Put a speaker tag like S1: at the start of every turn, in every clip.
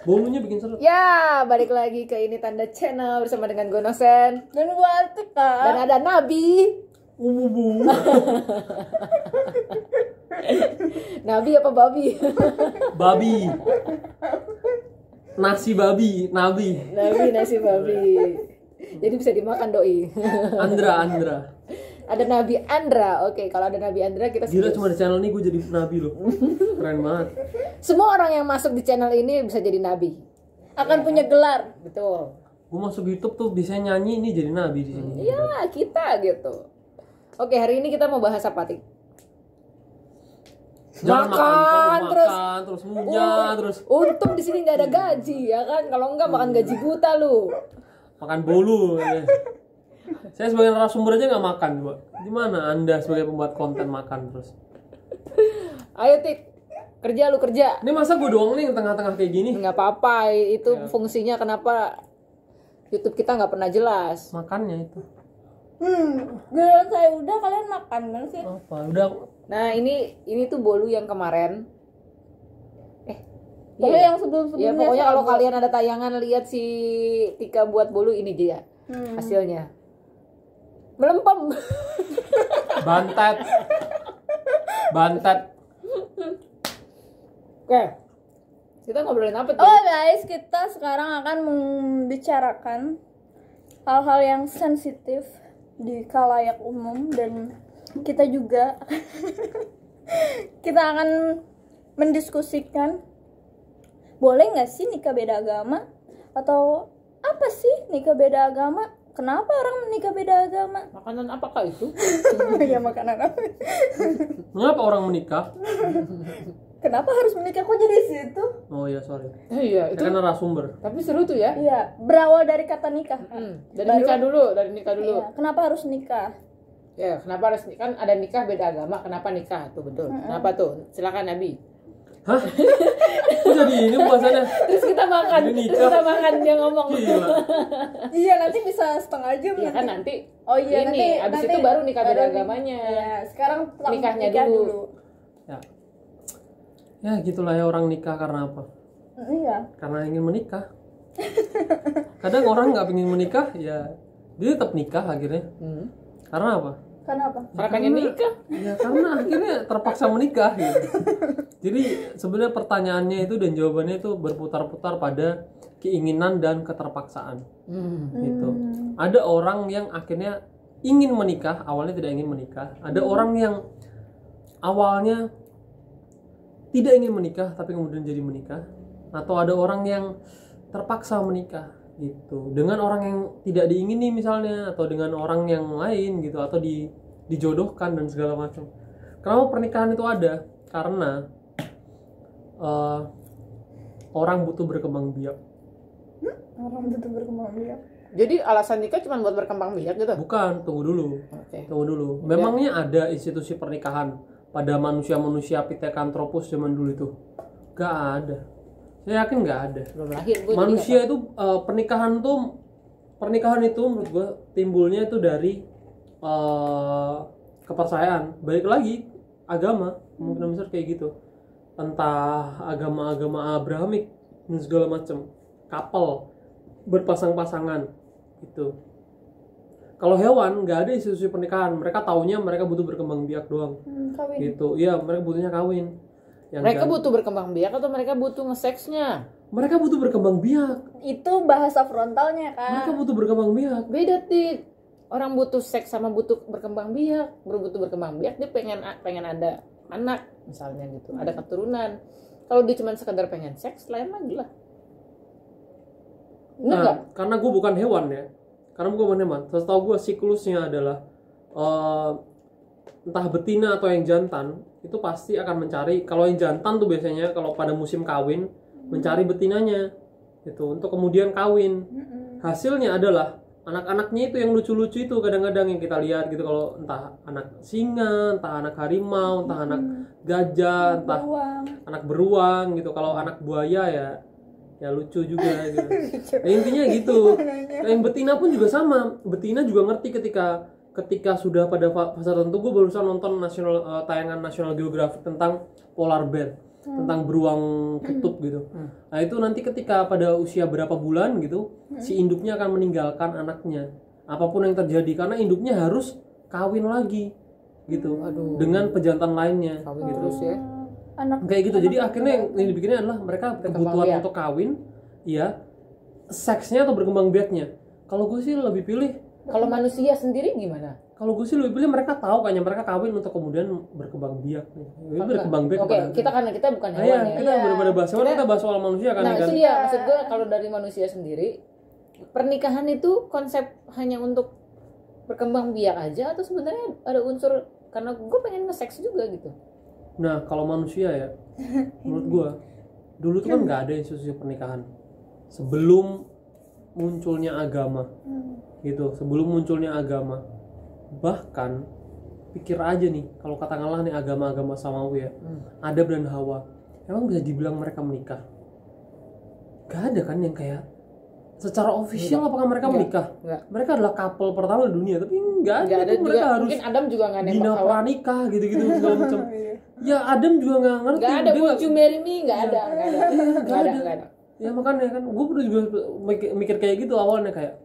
S1: Bolunya bikin seret.
S2: Ya, balik lagi ke Ini Tanda Channel bersama dengan Gonosen
S3: Dan gua Artika.
S2: dan ada Nabi.
S1: Ubu.
S2: Nabi apa babi?
S1: Babi. Nasi babi, nabi.
S2: Nabi nasi babi. Jadi bisa dimakan doi.
S1: Andra.
S2: Ada Nabi Andra. Oke, kalau ada Nabi Andra kita
S1: Gila
S2: serius.
S1: cuma di channel ini gue jadi nabi loh. Keren banget.
S2: Semua orang yang masuk di channel ini bisa jadi nabi.
S3: Akan punya gelar.
S2: Betul.
S1: Gue masuk YouTube tuh bisa nyanyi ini jadi nabi di sini.
S2: Iya, kita gitu. Oke, hari ini kita mau bahas apa, Tik?
S1: Jangan
S2: Makan, terus
S1: terus munyah, terus
S2: untung di sini nggak ada gaji ya kan? Kalau enggak makan gaji buta lu.
S1: makan bolu. Ya. Saya sebagai narasumber aja nggak makan, Mbak. Gimana Anda sebagai pembuat konten makan terus?
S2: Ayo, Tik. Kerja lu kerja.
S1: Ini masa gue doang nih tengah-tengah kayak gini?
S2: Nggak apa-apa, itu fungsinya kenapa YouTube kita nggak pernah jelas.
S1: Makannya itu.
S3: Giliran saya udah, kalian makan kan sih?
S1: Apa? Udah.
S2: Nah, ini tuh bolu yang kemarin.
S3: Pokoknya
S2: Iya.
S3: yang sebelum-sebelumnya.
S2: Ya pokoknya
S3: saya
S2: kalau
S3: buat.
S2: kalian ada tayangan lihat si Tika buat bolu ini dia hasilnya. Melempem.
S1: Bantet.
S2: Oke. Kita ngobrolin apa tuh?
S3: Oh guys, kita sekarang akan membicarakan hal-hal yang sensitif di khalayak umum, dan kita juga kita akan mendiskusikan boleh nggak sih nikah beda agama, atau apa sih nikah beda agama, kenapa orang menikah beda agama.
S2: Makanan apakah itu?
S3: Ya makanan apa,
S1: Mengapa orang menikah?
S3: kenapa harus menikah, kok jadi situ.
S1: Oh iya, sorry.
S2: Iya, itu.
S1: Karena narasumber.
S2: Tapi seru tuh ya.
S3: Iya, berawal dari kata nikah.
S2: Dari
S3: Baru-
S2: nikah dulu.
S3: Iya, kenapa harus nikah.
S2: Ya, kenapa harus kan ada nikah beda agama, kenapa nikah tuh betul. Kenapa tuh? Silakan Nabi.
S1: Hah? Kok jadi ini puasanya?
S2: Terus kita makan,
S1: Ini
S2: terus kita makan dia ngomong.
S1: Gila.
S3: Iya, nanti bisa setengah jam.
S2: Iya kan nanti.
S3: Oh iya,
S2: ini abis itu baru nikah beda
S3: baru-
S2: agamanya.
S3: Iya, sekarang
S2: Nikahnya
S3: nikah
S2: dulu.
S1: Ya gitulah ya, orang nikah karena apa?
S3: Iya.
S1: Karena ingin menikah. Kadang orang nggak ingin menikah, ya dia tetap nikah akhirnya. Karena apa?
S3: Kenapa?
S2: Karena pengen nikah.
S1: Ya karena akhirnya terpaksa menikah gitu. Jadi sebenarnya pertanyaannya itu dan jawabannya itu berputar-putar pada keinginan dan keterpaksaan. Gitu. Ada orang yang akhirnya ingin menikah, awalnya tidak ingin menikah. Ada orang yang awalnya tidak ingin menikah tapi kemudian jadi menikah. Atau ada orang yang terpaksa menikah gitu. Dengan orang yang tidak diingini misalnya, atau dengan orang yang lain gitu, atau dijodohkan dan segala macam. Kenapa pernikahan itu ada? Karena orang butuh berkembang biak.
S3: Orang itu berkembang biak.
S2: Jadi alasan nikah cuma buat berkembang biak gitu.
S1: Bukan, tunggu dulu.
S2: Oke.
S1: Tunggu dulu. Memangnya ada institusi pernikahan pada manusia-manusia Pithecanthropus zaman dulu itu? Gak ada. Saya yakin gak ada.
S2: Belum lahir gue.
S1: Manusia itu pernikahan itu menurut gue timbulnya itu dari kepercayaan. Balik lagi agama, kemungkinan besar kayak gitu. Entah agama-agama Abrahamik dan segala macam. Couple berpasang-pasangan gitu. Kalau hewan nggak ada institusi pernikahan, mereka taunya mereka butuh berkembang biak doang.
S3: Kawin.
S1: Gitu. Iya, mereka butuhnya kawin. Yang
S2: Mereka
S1: kan-
S2: butuh berkembang biak atau mereka butuh ngeseksnya?
S1: mereka butuh berkembang biak.
S3: Itu bahasa frontalnya
S1: Mereka
S3: kan.
S1: butuh berkembang biak.
S2: Beda, Tik. Orang butuh seks sama butuh berkembang biak. Butuh berkembang biak dia pengen ada anak misalnya gitu, ada keturunan. Kalau dia cuma sekedar pengen seks, lain lagi lah. Bener nggak?
S1: Karena gue bukan hewan ya. Karena gue bukan hewan. Setahu gue siklusnya adalah entah betina atau yang jantan itu pasti akan mencari. Kalau yang jantan tuh biasanya kalau pada musim kawin mencari betinanya gitu untuk kemudian kawin. Hasilnya adalah anak-anaknya itu yang lucu-lucu itu kadang-kadang yang kita lihat gitu, kalau entah anak singa, entah anak harimau, entah anak gajah, entah
S3: Beruang.
S1: anak beruang gitu. Kalau anak buaya ya lucu juga gitu. Nah, intinya gitu. Nah, yang betina pun juga sama. Betina juga ngerti ketika sudah pada fase tertentu. Gue barusan nonton tayangan National Geographic tentang polar bear. tentang beruang kutub gitu. Nah itu nanti ketika pada usia berapa bulan gitu, si induknya akan meninggalkan anaknya. Apapun yang terjadi, karena induknya harus kawin lagi gitu. Dengan pejantan lainnya.
S2: Kawin
S1: gitu.
S2: terus ya.
S1: Kayak gitu. Jadi akhirnya yang dibikinnya adalah mereka kebutuhan untuk kawin, ya, seksnya atau berkembang biaknya. Kalau gue sih lebih pilih.
S2: Kalau manusia sendiri gimana?
S1: Kalau gue sih lebih pilih mereka tahu kayaknya mereka kawin untuk kemudian berkembang biak. Berkembang biak.
S2: Oke, karena kita bukan hewan ya.
S1: Kita daripada bahas hewan, kita bahas soal manusia kan.
S2: Nah itu dia, maksud gue kalau dari manusia sendiri, pernikahan itu konsep hanya untuk berkembang biak aja atau sebenarnya ada unsur karena gue pengen nge-seks juga gitu.
S1: Nah kalau manusia ya, menurut gue dulu tuh kan nggak ada institusi pernikahan sebelum munculnya agama gitu. Sebelum munculnya agama, bahkan pikir aja nih, kalau katakanlah nih agama-agama samawi ya, Adam dan Hawa, emang bisa dibilang mereka menikah? Gak ada kan yang kayak secara official apakah mereka menikah?
S2: Enggak.
S1: Mereka adalah couple pertama di dunia, tapi nggak ada tuh, mereka
S2: juga,
S1: harus
S2: mungkin Adam juga nggak nembak
S1: bina
S2: Hawa.
S1: pranikah gitu-gitu segala macam. Ya Adam juga nggak ngerti.
S2: Nggak ada, would you marry me? Nggak ada.
S1: Ya makanya kan gue pernah juga mikir kayak gitu awalnya, kayak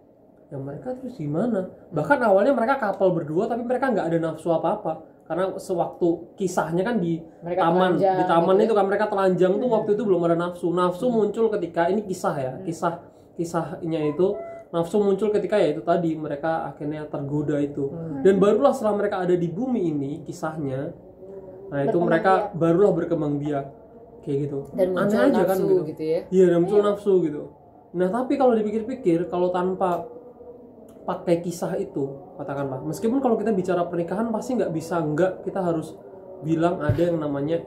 S1: ya mereka terus gimana. Bahkan awalnya mereka couple berdua tapi mereka nggak ada nafsu apa-apa, karena sewaktu kisahnya kan di
S2: Mereka
S1: taman,
S2: telanjang,
S1: di taman
S2: gitu
S1: itu kan mereka telanjang tuh, waktu itu belum ada nafsu. Nafsu muncul ketika ini kisah ya, kisahnya itu nafsu muncul ketika ya itu tadi mereka akhirnya tergoda itu. Dan barulah setelah mereka ada di bumi ini kisahnya, nah itu mereka barulah berkembang biak kayak gitu.
S2: Dan muncul
S1: aneh aja
S2: nafsu
S1: kan
S2: gitu ya.
S1: Iya, dan muncul nafsu gitu. Nah tapi kalau dipikir-pikir, kalau tanpa pakai kisah itu, katakanlah, meskipun kalau kita bicara pernikahan pasti nggak bisa nggak kita harus bilang ada yang namanya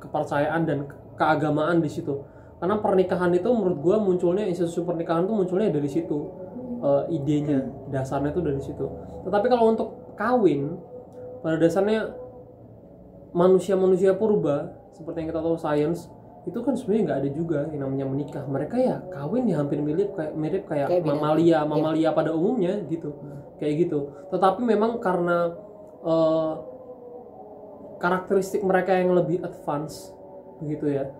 S1: kepercayaan dan keagamaan di situ. Karena pernikahan itu menurut gua munculnya, institusi pernikahan itu munculnya dari situ, idenya, dasarnya itu dari situ. Tetapi kalau untuk kawin, pada dasarnya manusia-manusia purba seperti yang kita tahu sains itu kan sebenarnya nggak ada juga yang namanya menikah. Mereka ya kawin ya hampir mirip kayak mamalia pada umumnya gitu, kayak gitu. Tetapi memang karena karakteristik mereka yang lebih advance begitu ya,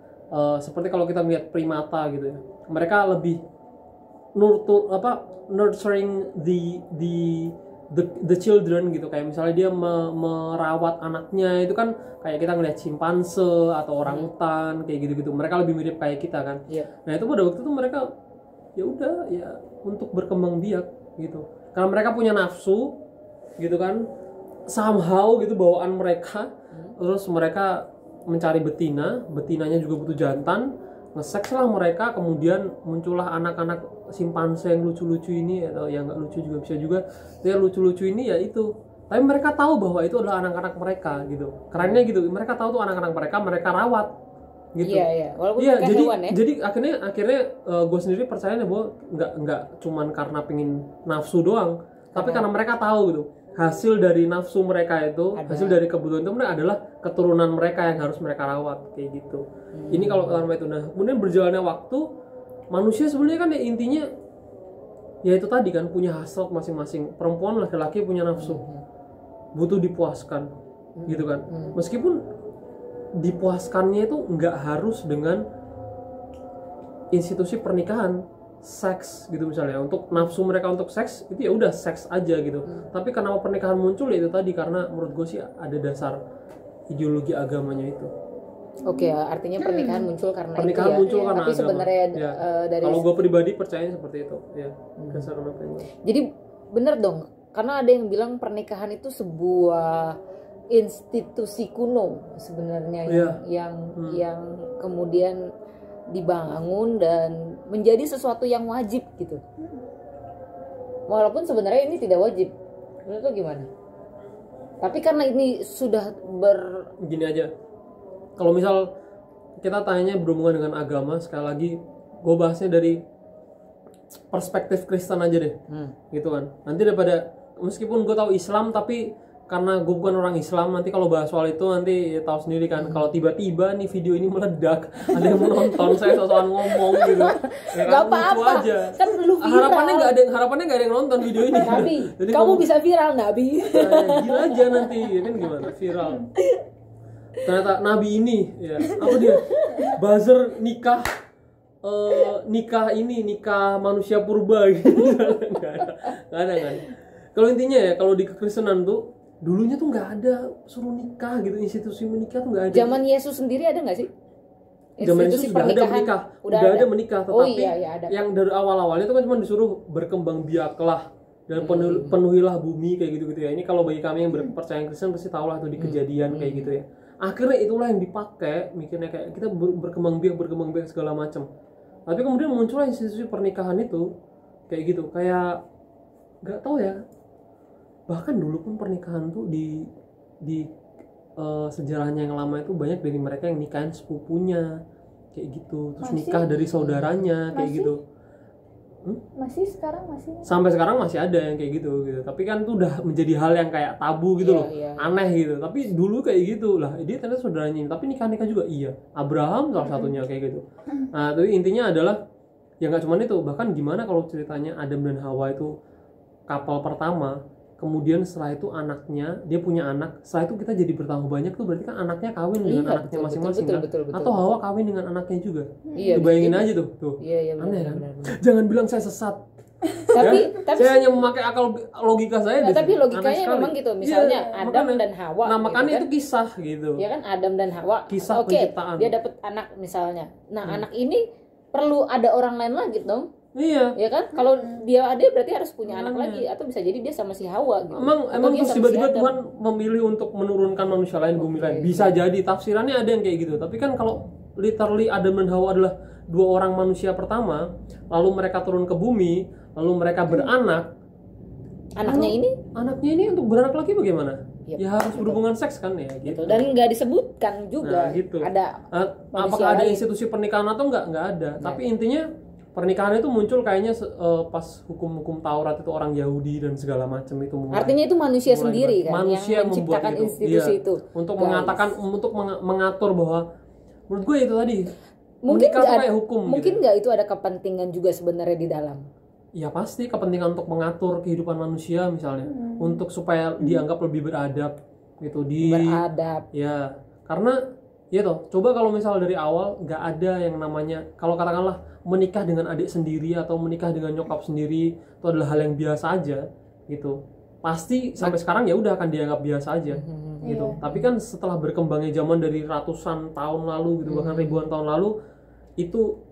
S1: seperti kalau kita lihat primata gitu ya, mereka lebih nurturing the children gitu. Kayak misalnya dia merawat anaknya itu kan kayak kita ngeliat simpanse atau orangutan kayak gitu-gitu. Mereka lebih mirip kayak kita kan. Nah itu pada waktu itu mereka ya udah ya untuk berkembang biak gitu, karena mereka punya nafsu gitu kan, somehow gitu bawaan mereka. Terus mereka mencari betinanya juga butuh jantan, nge-seks lah mereka, kemudian muncullah anak-anak simpanse yang lucu-lucu ini, atau yang nggak lucu juga bisa juga, dia lucu-lucu ini ya itu. Tapi mereka tahu bahwa itu adalah anak-anak mereka gitu. Kerennya gitu, mereka tahu tuh anak-anak mereka rawat gitu.
S2: Iya. Walaupun mereka hewan ya.
S1: Jadi akhirnya gue sendiri percaya bahwa nggak cuman karena pengen nafsu doang, tapi karena mereka tahu gitu, hasil dari nafsu mereka itu, hasil dari kebutuhan itu mereka adalah keturunan mereka yang harus mereka rawat kayak gitu. Ini kalau tanpa itu. Nah, kemudian berjalannya waktu, manusia sebenarnya kan ya intinya ya itu tadi kan, punya hasrat masing-masing. Perempuan laki-laki punya nafsu, butuh dipuaskan gitu kan. Meskipun dipuaskannya itu nggak harus dengan institusi pernikahan, seks gitu misalnya. Untuk nafsu mereka untuk seks itu ya udah seks aja gitu. Tapi kenapa pernikahan muncul ya itu tadi, karena menurut gue sih ada dasar ideologi agamanya itu.
S2: Oke, artinya pernikahan muncul karena
S1: pernikahan
S2: itu ya.
S1: muncul karena
S2: tapi
S1: agama.
S2: sebenarnya dari
S1: kalau gue pribadi percaya seperti itu ya, dasar kenapa itu.
S2: Jadi bener dong, karena ada yang bilang pernikahan itu sebuah institusi kuno sebenarnya yang kemudian dibangun dan menjadi sesuatu yang wajib gitu. Walaupun sebenarnya ini tidak wajib. Menurut lo gimana? Tapi karena ini sudah
S1: gini aja. Kalau misal kita tanya berhubungan dengan agama, sekali lagi gue bahasnya dari perspektif Kristen aja deh, gitu kan. Nanti daripada, meskipun gue tahu Islam, tapi karena gue bukan orang Islam, nanti kalau bahas soal itu nanti ya tahu sendiri kan. Kalau tiba-tiba nih video ini meledak, ada yang menonton, saya sosokan ngomong gitu, ya kan,
S2: gak
S1: lucu
S2: apa-apa
S1: aja.
S2: kan lu viral.
S1: Harapannya nggak ada yang nonton video ini.
S2: Nabi,
S1: jadi
S2: kamu bisa viral Nabi.
S1: Nah, gila aja nanti, ya kan gimana viral. ternyata nabi ini ya apa dia buzzer nikah nikah manusia purba gitu. Nggak ada kan. Kalau intinya ya kalau di kekristenan tuh dulunya tuh nggak ada suruh nikah gitu, institusi menikah tuh nggak ada.
S2: Zaman Yesus sendiri ada nggak sih?
S1: Zaman Yesus sudah ada menikah, udah ada menikah, tetapi
S2: ada.
S1: yang dari awal-awalnya itu kan cuma disuruh berkembang biaklah dan penuhilah bumi kayak gitu ya. Ini kalau bagi kami yang berpercaya Kristen pasti tahu lah tuh di Kejadian kayak gitu ya. Akhirnya itulah yang dipakai, mikirnya kayak kita berkembang biak segala macam. Tapi kemudian muncullah institusi pernikahan itu kayak gitu, kayak nggak tahu ya. Bahkan dulu pun pernikahan tuh di sejarahnya yang lama itu banyak dari mereka yang nikahin sepupunya kayak gitu, terus nikah dari saudaranya kayak gitu.
S3: Masih sekarang masih.
S1: Sampai sekarang masih ada yang kayak gitu. Tapi kan itu udah menjadi hal yang kayak tabu gitu loh, aneh gitu. Tapi dulu kayak gitu lah, dia ternyata saudaranya, tapi nikah juga iya. Abraham salah satunya kayak gitu. Nah, tapi intinya adalah ya nggak cuma itu, bahkan gimana kalau ceritanya Adam dan Hawa itu kapal pertama. Kemudian setelah itu anaknya, dia punya anak. Setelah itu kita jadi bertambah banyak tuh berarti kan anaknya kawin dengan anaknya masing-masing kan. Atau Hawa kawin dengan anaknya juga. Iya, bayangin aja tuh.
S2: Iya,
S1: aneh kan?
S2: Benar.
S1: Jangan bilang saya sesat.
S2: Tapi
S1: saya hanya memakai akal logika saya.
S2: Tapi logikanya memang gitu. Misalnya Adam dan Hawa.
S1: Nah, makanya itu kisah gitu.
S2: Ya kan, Adam dan Hawa.
S1: Kisah penciptaan.
S2: Dia dapat anak misalnya. Nah, anak ini perlu ada orang lain lagi dong.
S1: Iya.
S2: Ya kan? Kalau dia ada berarti harus punya anak lagi, atau bisa jadi dia sama si Hawa gitu.
S1: Emang terus tiba-tiba Tuhan memilih untuk menurunkan manusia lain bumi lain. Bisa jadi tafsirannya ada yang kayak gitu. Tapi kan kalau literally Adam dan Hawa adalah dua orang manusia pertama, lalu mereka turun ke bumi, lalu mereka beranak.
S2: Anaknya
S1: ini untuk beranak lagi bagaimana? Ya harus berhubungan seks kan ya gitu.
S2: Dan nggak disebutkan juga.
S1: Nah, gitu.
S2: Ada
S1: apakah ada institusi pernikahan atau enggak ada. Tapi intinya pernikahan itu muncul kayaknya pas hukum-hukum Taurat itu orang Yahudi dan segala macam itu mulai.
S2: Artinya itu manusia sendiri kan
S1: manusia
S2: yang menciptakan institusi itu.
S1: Untuk mengatakan untuk mengatur bahwa menurut gue itu tadi
S2: mungkin
S1: kayak hukum.
S2: Mungkin nggak itu ada kepentingan juga sebenarnya di dalam.
S1: Ya pasti kepentingan untuk mengatur kehidupan manusia misalnya untuk supaya dianggap lebih beradab gitu
S2: beradab.
S1: Ya, karena ya toh, coba kalau misal dari awal nggak ada yang namanya kalau katakanlah menikah dengan adik sendiri atau menikah dengan nyokap sendiri itu adalah hal yang biasa aja gitu. Pasti sampai sekarang ya udah akan dianggap biasa aja gitu. Tapi kan setelah berkembangnya zaman dari ratusan tahun lalu gitu bahkan ribuan tahun lalu itu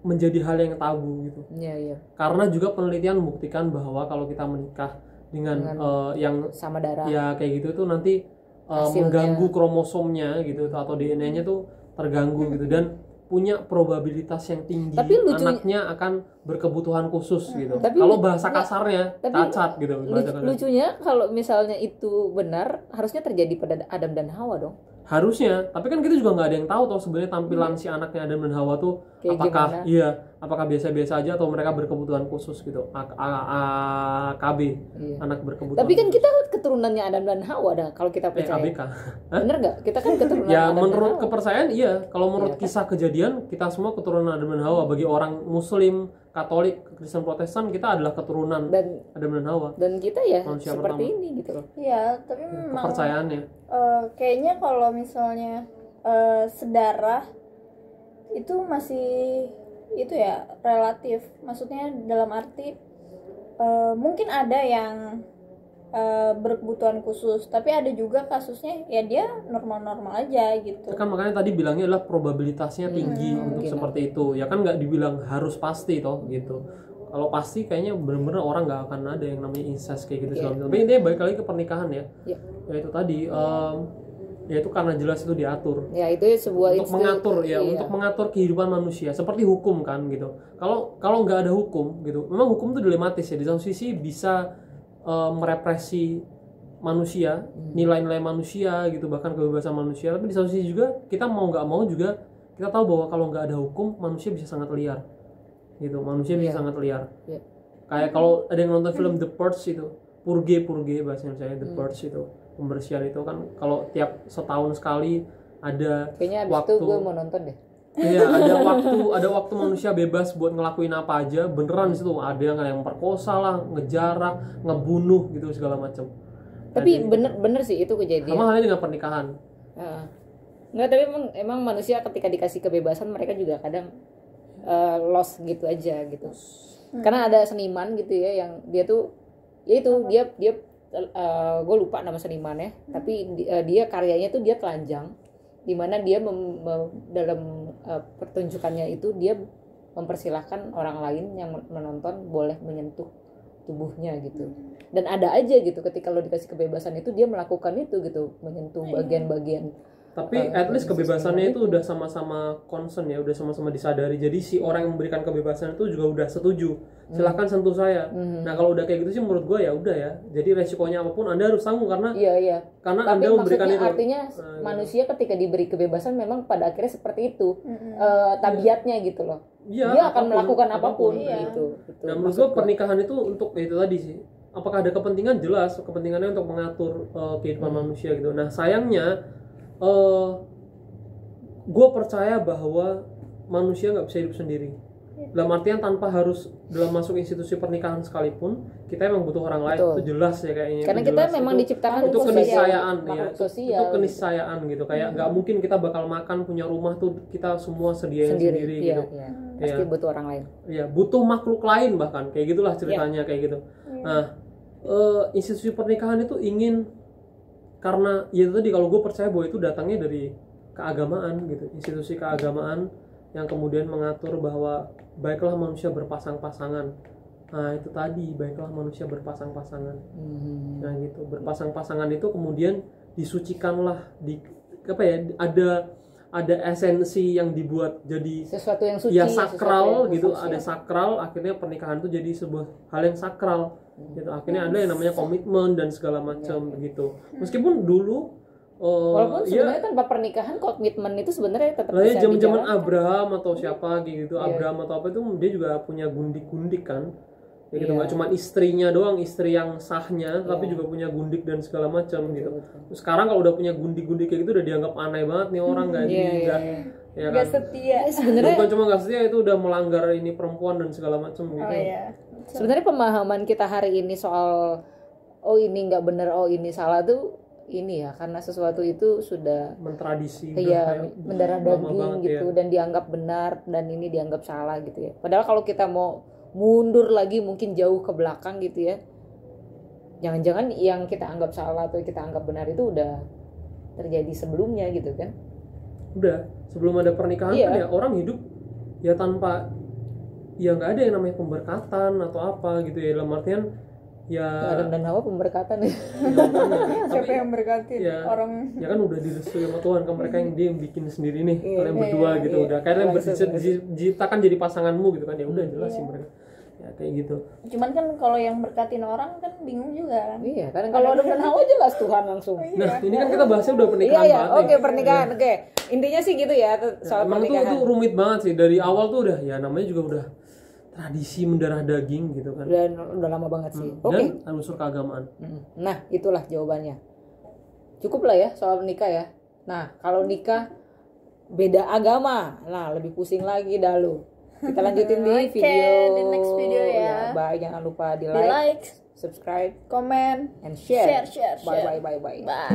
S1: menjadi hal yang tabu gitu.
S2: Iya.
S1: Karena juga penelitian membuktikan bahwa kalau kita menikah dengan yang
S2: sama darah
S1: ya kayak gitu tuh nanti mengganggu kromosomnya gitu atau DNA-nya tuh terganggu gitu dan punya probabilitas yang tinggi anaknya akan berkebutuhan khusus gitu. Kalau bahasa kasarnya cacat gitu.
S2: Lucunya kalau misalnya itu benar harusnya terjadi pada Adam dan Hawa dong.
S1: Harusnya, tapi kan kita juga nggak ada yang tahu toh sebenarnya tampilan si anaknya Adam dan Hawa tuh kayak apakah biasa-biasa aja atau mereka berkebutuhan khusus gitu. KB anak berkebutuhan.
S2: Tapi kan kita keturunannya Adam dan Hawa dah kalau kita percaya.
S1: ABK.
S2: Bener nggak? Kita kan keturunan
S1: ya
S2: Adam
S1: menurut
S2: dan Hawa.
S1: Kepercayaan iya. Kalau menurut kisah kejadian kita semua keturunan Adam dan Hawa. Bagi orang Muslim, Katolik, Kristen, Protestan kita adalah keturunan Adam dan Hawa.
S2: Dan kita ya
S1: manusia
S2: seperti
S1: pertama.
S2: Ini gitu loh.
S3: Iya, tapi memang
S1: kepercayaannya.
S3: Kayaknya kalau misalnya sedarah itu masih itu ya relatif. Maksudnya dalam arti mungkin ada yang berkebutuhan khusus, tapi ada juga kasusnya ya dia normal-normal aja gitu.
S1: Kan makanya tadi bilangnya adalah probabilitasnya tinggi untuk seperti itu. Ya kan nggak dibilang harus pasti toh gitu. Kalau pasti kayaknya benar-benar orang nggak akan ada yang namanya incest kayak gitu segala macam. Tapi intinya balik lagi ke pernikahan ya. Ya itu tadi ya itu karena jelas itu diatur.
S2: Ya itu sebuah
S1: untuk mengatur untuk mengatur kehidupan manusia seperti hukum kan gitu. Kalau nggak ada hukum gitu, memang hukum itu dilematis ya. Di satu sisi bisa merepresi manusia, nilai-nilai manusia gitu, bahkan kebebasan manusia. Tapi di satu sisi juga kita mau nggak mau juga kita tahu bahwa kalau nggak ada hukum manusia bisa sangat liar gitu. Manusia bisa sangat liar. Kayak kalau ada yang nonton film The Purge itu, purge bahasa Indonesia The Purge itu, pembersihan itu kan kalau tiap setahun sekali ada
S2: kayaknya abis itu gue mau nonton deh.
S1: Iya, ada waktu manusia bebas buat ngelakuin apa aja, beneran di situ ada yang perkosa lah, ngejarak, ngebunuh gitu segala macam.
S2: Tapi bener sih itu kejadian.
S1: Sama halnya dengan pernikahan.
S2: Nggak, tapi emang manusia ketika dikasih kebebasan mereka juga kadang lost gitu aja gitu. Karena ada seniman gitu ya yang dia tuh ya itu dia gue lupa nama senimannya, tapi dia karyanya tuh dia telanjang, dimana dia dalam pertunjukannya itu dia mempersilahkan orang lain yang menonton boleh menyentuh tubuhnya gitu. Dan ada aja gitu ketika lo dikasih kebebasan itu dia melakukan itu gitu, menyentuh bagian-bagian.
S1: Tapi at least kebebasannya itu udah sama-sama concern ya, udah sama-sama disadari. Jadi si orang yang memberikan kebebasan itu juga udah setuju. Silahkan sentuh saya. Nah kalau udah kayak gitu sih menurut gue ya udah ya. Jadi resikonya apapun Anda harus tanggung karena karena
S2: tapi
S1: Anda memberikan itu.
S2: Artinya manusia ketika diberi kebebasan memang pada akhirnya seperti itu tabiatnya gitu loh. Dia akan melakukan apapun gitu.
S1: Nah menurut gue pernikahan itu untuk itu tadi sih. Apakah ada kepentingan? Jelas kepentingannya untuk mengatur kehidupan manusia gitu. Nah sayangnya gue percaya bahwa manusia nggak bisa hidup sendiri. Dalam artian tanpa harus dalam masuk institusi pernikahan sekalipun kita emang butuh orang lain. Itu jelas ya kayaknya.
S2: Karena kita memang diciptakan
S1: untuk keniscayaan ya.
S2: Sosial.
S1: Itu keniscayaan gitu. Kayak nggak mungkin kita bakal makan punya rumah tuh kita semua sediain sendiri gitu.
S2: Pasti butuh orang lain.
S1: Iya, butuh makhluk lain bahkan kayak gitulah ceritanya kayak gitu. Nah, institusi pernikahan itu ingin karena ya tadi kalau gue percaya bahwa itu datangnya dari keagamaan gitu, institusi keagamaan yang kemudian mengatur bahwa baiklah manusia berpasang-pasangan. Nah itu tadi baiklah manusia berpasang-pasangan. Nah gitu berpasang-pasangan itu kemudian disucikanlah di apa ya ada esensi yang dibuat jadi
S2: sesuatu yang suci,
S1: ya sakral gitu, ada sakral, akhirnya pernikahan itu jadi sebuah hal yang sakral gitu. Akhirnya ada yang namanya komitmen dan segala macam begitu. Meskipun dulu
S2: walaupun sebenarnya tanpa pernikahan komitmen itu sebenarnya tetap bisa
S1: zaman-zaman Abraham atau siapa gitu, Abraham atau apa itu dia juga punya gundik-gundik kan. Ya gitu, nggak cuma istrinya doang, istri yang sahnya, tapi juga punya gundik dan segala macam gitu. Terus sekarang kalau udah punya gundik-gundik kayak gitu udah dianggap aneh banget nih orang ya
S3: nggak
S1: kan?
S3: setia.
S2: Sebenarnya
S1: bukan cuma nggak setia, itu udah melanggar ini perempuan dan segala macam gitu.
S2: Sebenarnya pemahaman kita hari ini soal ini nggak benar, ini salah tuh ini ya karena sesuatu itu sudah
S1: mentradisi,
S2: mendarah daging gitu dan dianggap benar dan ini dianggap salah gitu ya. Padahal kalau kita mau mundur lagi mungkin jauh ke belakang gitu ya, jangan-jangan yang kita anggap salah atau kita anggap benar itu udah terjadi sebelumnya gitu kan.
S1: Udah sebelum ada pernikahan kan ya orang hidup ya tanpa ya nggak ada yang namanya pemberkatan atau apa gitu ya, dalam artian ya
S2: Adam dan Hawa pemberkatan ya.
S3: Siapa yang berkatin orang
S1: ya kan udah direstui sama Tuhan kan, mereka yang dia yang bikin sendiri nih kalian berdua gitu udah kalian diciptakan jadi pasanganmu gitu kan, ya udah jelas sih mereka ya kayak gitu.
S3: Cuman kan kalau yang berkatin orang kan bingung juga kan.
S2: Iya kan kalau Adam dan Hawa jelas Tuhan langsung.
S1: Nah ini kan kita bahasnya udah pernikahan banget.
S2: Pernikahan intinya sih gitu ya soal
S1: emang
S2: pernikahan.
S1: itu rumit banget sih dari awal tuh udah ya namanya juga udah tradisi mendarah daging gitu kan.
S2: Dan udah lama banget sih.
S1: Dan unsur keagamaan.
S2: Nah, itulah jawabannya. Cukup lah ya soal nikah ya. Nah, kalau nikah beda agama, nah lebih pusing lagi dah lu. Kita lanjutin di
S3: di next video ya.
S2: Bye, jangan lupa di
S3: like,
S2: subscribe,
S3: comment,
S2: and share.
S3: Share.
S2: Bye.
S3: Bye.